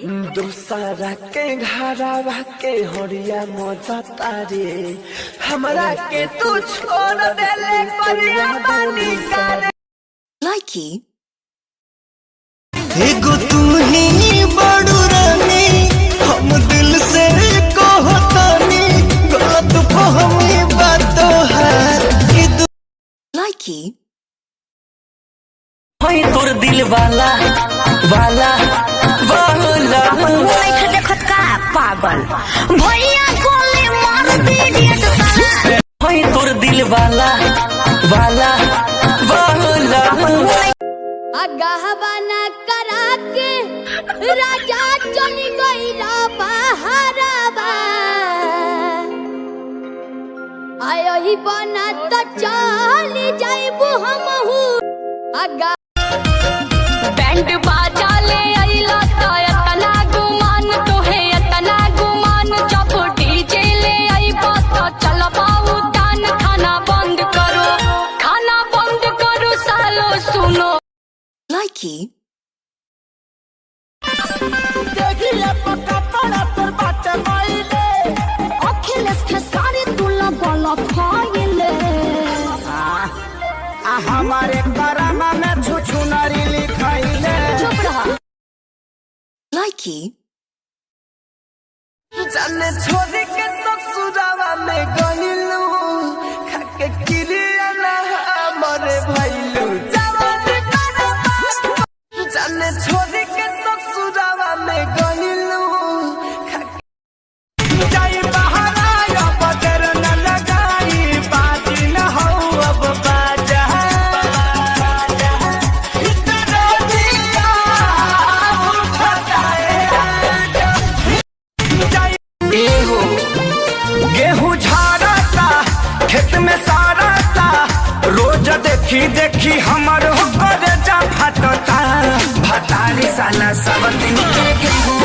दूसरा के घरवा के हरिया मजा तारे हमरा के तू छोड़ देले परिया बानी करे लाइकी एगो तू ही बड़ू रानी हम दिल से कहतानी गलत फहमी बात है लाइकी होई तोर दिल वाला वाला वाला देखत का पागल भैया गोली मार दीजिए तो साला होई तोर दिल वाला वाला वाला अगहवाना करा के राजा चली गईला बहारवा आयो ही बना तो चली जाइबू हमहू अगा बैंड बाजा ले आइला तो इतना गुमान तोहे इतना गुमान जब डीजे ले आइबा तो चलबाऊ डान खाना बंद करो सालो सुनो लाइकी देखिए पक्का पड़ा तोर बात माइले अखिलेश के सारी तुला बोला खाइले हमारे करामा में छुछु नारी लिखाइले चुप रहा लाइकी जाने छोड़ के ससुरावा में गइलू खाके किरिया ना मरे भइलू जवानी करबा जाने छोड़ के ससुरावा में गइलू खाके जाई बहारा बदर न लगाई बाजी न हो अब बाजा इतना दिया उठा जाए एहो गेहूं झाड़ता खेत में सारता रोज देखी देखी हमर हो कर जा फटता भतारी साला सब दिन के गेहूं